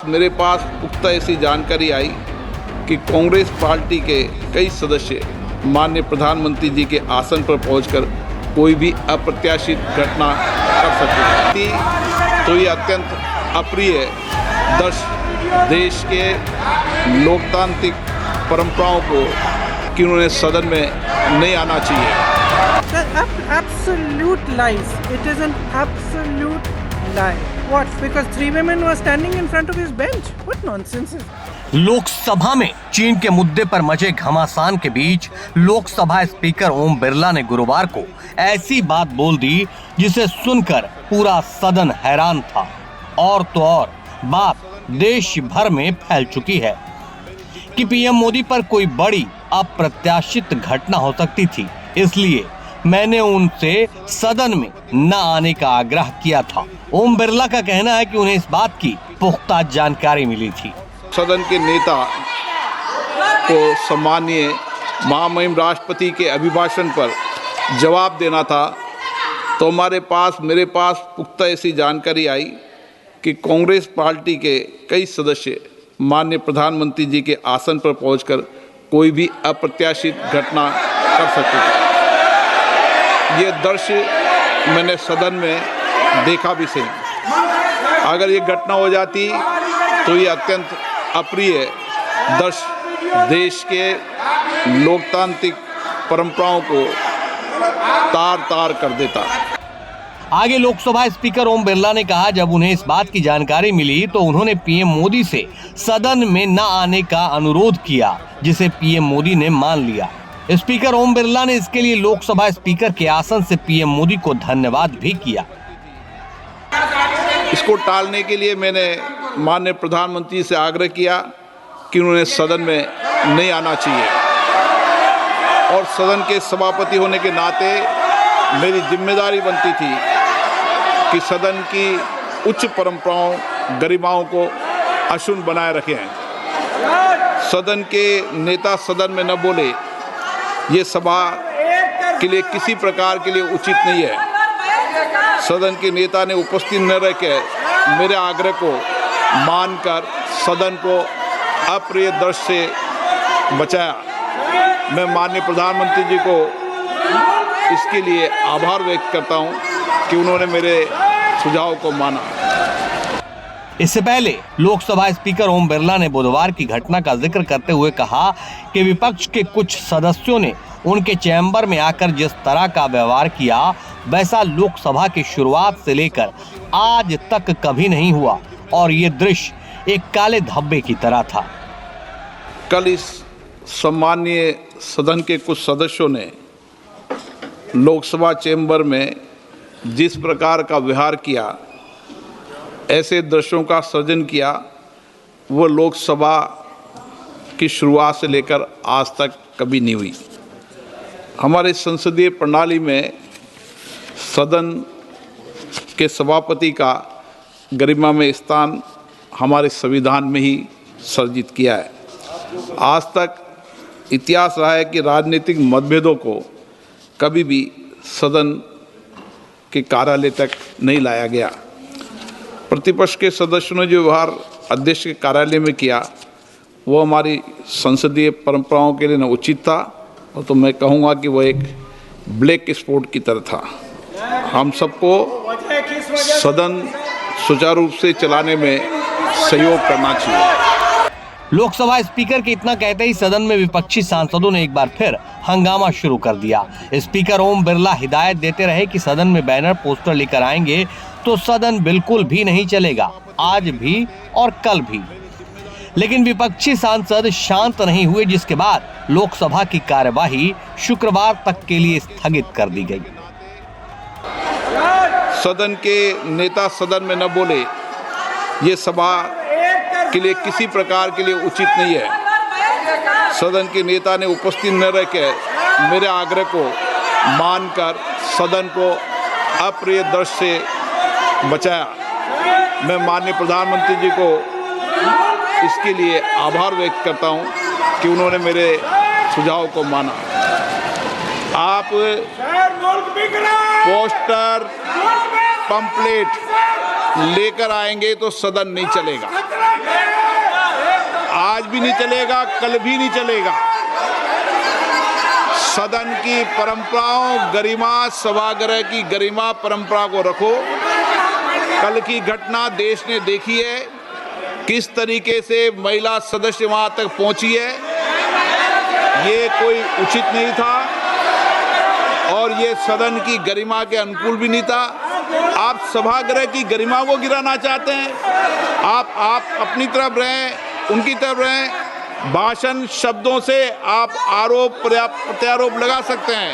मेरे पास पुख्ता ऐसी जानकारी आई कि कांग्रेस पार्टी के कई सदस्य माननीय प्रधानमंत्री जी के आसन पर पहुंचकर कोई भी अप्रत्याशित घटना कर सकते हैं, तो ये अत्यंत अप्रिय दृश्य देश के लोकतांत्रिक परंपराओं को कि उन्होंने सदन में नहीं आना चाहिए। Absolute lies. It is an absolute lie. What? Because 3 women were standing in front of his bench? What nonsense is that? Lok Sabha में चीन के मुद्दे पर मचे घमासान के बीच लोकसभा स्पीकर ओम बिरला ने गुरुवार को ऐसी बात बोल दी जिसे सुनकर पूरा सदन हैरान था। और तो और बात देश भर में फैल चुकी है कि पीएम मोदी पर कोई बड़ी अप्रत्याशित घटना हो सकती थी, इसलिए मैंने उनसे सदन में न आने का आग्रह किया था। ओम बिरला का कहना है कि उन्हें इस बात की पुख्ता जानकारी मिली थी। सदन के नेता को सम्मानीय महामहिम राष्ट्रपति के अभिभाषण पर जवाब देना था, तो मेरे पास पुख्ता ऐसी जानकारी आई कि कांग्रेस पार्टी के कई सदस्य माननीय प्रधानमंत्री जी के आसन पर पहुंचकर कोई भी अप्रत्याशित घटना कर सकते थे। ये दृश्य मैंने सदन में देखा भी सही। अगर ये घटना हो जाती तो ये अत्यंत अप्रिय दृश्य देश के लोकतांत्रिक परंपराओं को तार-तार कर देता। आगे लोकसभा स्पीकर ओम बिरला ने कहा, जब उन्हें इस बात की जानकारी मिली तो उन्होंने पीएम मोदी से सदन में न आने का अनुरोध किया, जिसे पीएम मोदी ने मान लिया। स्पीकर ओम बिरला ने इसके लिए लोकसभा स्पीकर के आसन से पीएम मोदी को धन्यवाद भी किया। इसको टालने के लिए मैंने माननीय प्रधानमंत्री से आग्रह किया कि उन्होंने सदन में नहीं आना चाहिए, और सदन के सभापति होने के नाते मेरी जिम्मेदारी बनती थी कि सदन की उच्च परंपराओं गरिमाओं को अक्षुण्ण बनाए रखें। सदन के नेता सदन में न बोले, ये सभा के लिए किसी प्रकार के लिए उचित नहीं है। सदन के नेता ने उपस्थित न रहकर मेरे आग्रह को मानकर सदन को अप्रिय दृश्य से बचाया। मैं माननीय प्रधानमंत्री जी को इसके लिए आभार व्यक्त करता हूं कि उन्होंने मेरे सुझाव को माना। इससे पहले लोकसभा स्पीकर ओम बिरला ने बुधवार की घटना का जिक्र करते हुए कहा कि विपक्ष के कुछ सदस्यों ने उनके चैम्बर में आकर जिस तरह का व्यवहार किया, वैसा लोकसभा की शुरुआत से लेकर आज तक कभी नहीं हुआ, और ये दृश्य एक काले धब्बे की तरह था। कल इस सम्मानीय सदन के कुछ सदस्यों ने लोकसभा चैम्बर में जिस प्रकार का व्यवहार किया, ऐसे दृश्यों का सृजन किया, वो लोकसभा की शुरुआत से लेकर आज तक कभी नहीं हुई। हमारे संसदीय प्रणाली में सदन के सभापति का गरिमा में स्थान हमारे संविधान में ही सर्जित किया है। आज तक इतिहास रहा है कि राजनीतिक मतभेदों को कभी भी सदन के कार्यालय तक नहीं लाया गया। प्रतिपक्ष के सदस्यों ने जो व्यवहार अध्यक्ष के कार्यालय में किया, वो हमारी संसदीय परंपराओं के लिए न उचित था, और तो मैं कहूँगा कि वो एक ब्लैक स्पॉट की तरह था। हम सबको सदन सुचारू रूप से चलाने में सहयोग करना चाहिए। लोकसभा स्पीकर के इतना कहते ही सदन में विपक्षी सांसदों ने एक बार फिर हंगामा शुरू कर दिया। स्पीकर ओम बिरला हिदायत देते रहे कि सदन में बैनर पोस्टर लेकर आएंगे तो सदन बिल्कुल भी नहीं चलेगा, आज भी और कल भी। लेकिन विपक्षी सांसद शांत नहीं हुए, जिसके बाद लोकसभा की कार्यवाही शुक्रवार तक के लिए स्थगित कर दी गई। सदन के नेता सदन में न बोले, ये सभा के लिए किसी प्रकार के लिए उचित नहीं है। सदन के नेता ने उपस्थित न रहकर मेरे आग्रह को मानकर सदन को अप्रिय दृश्य से बचाया। मैं माननीय प्रधानमंत्री जी को इसके लिए आभार व्यक्त करता हूं कि उन्होंने मेरे सुझाव को माना। आप पोस्टर, पंपलेट लेकर आएंगे तो सदन नहीं चलेगा। आज भी नहीं चलेगा, कल भी नहीं चलेगा। सदन की परंपराओं, गरिमा, सभागृह की गरिमा परंपरा को रखो। कल की घटना देश ने देखी है, किस तरीके से महिला सदस्य वहां तक पहुंची है। ये कोई उचित नहीं था और ये सदन की गरिमा के अनुकूल भी नहीं था। आप सभागृह की गरिमा को गिराना चाहते हैं। आप अपनी तरफ रहें, उनकी तरफ रहें। भाषण शब्दों से आप आरोप प्रत्यारोप लगा सकते हैं,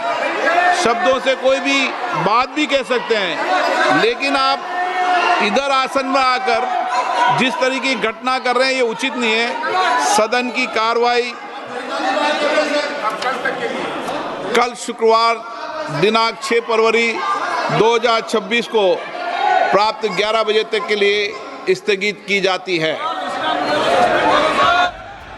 शब्दों से कोई भी बात भी कह सकते हैं, लेकिन आप इधर आसन में आकर जिस तरीके की घटना कर रहे हैं ये उचित नहीं है। सदन की कार्रवाई कल शुक्रवार दिनांक 6 फरवरी 2026 को प्राप्त 11 बजे तक के लिए स्थगित की जाती है।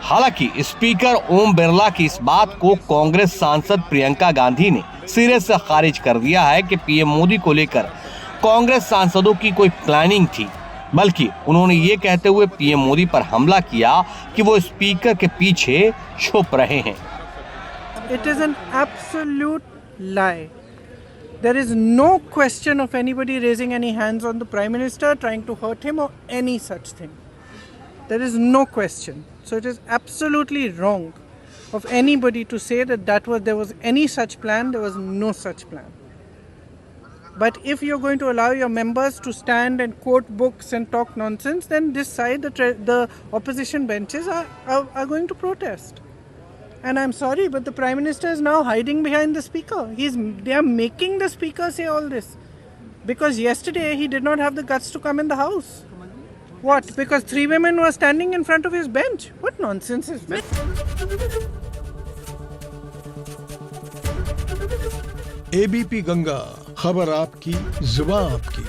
हालांकि स्पीकर ओम बिरला की इस बात को कांग्रेस सांसद प्रियंका गांधी ने सिरे से खारिज कर दिया है कि पीएम मोदी को लेकर कांग्रेस सांसदों की कोई प्लानिंग थी, बल्कि उन्होंने ये कहते हुए पीएम मोदी पर हमला किया कि वो स्पीकर के पीछे छुप रहे हैं। It is an absolute lie. There is no question of anybody raising any hands on the Prime Minister, trying to hurt him or any such thing. There is no question. So it is absolutely wrong of anybody to say that there was any such plan. There was no such plan. But if you're going to allow your members to stand and quote books and talk nonsense, then this side, the opposition benches are going to protest. And I'm sorry, but the Prime Minister is now hiding behind the Speaker. They are making the Speaker say all this. Because yesterday he did not have the guts to come in the House. What? Because 3 women were standing in front of his bench? What nonsense is this? ABP Ganga, खबर आपकी, जुबान आपकी।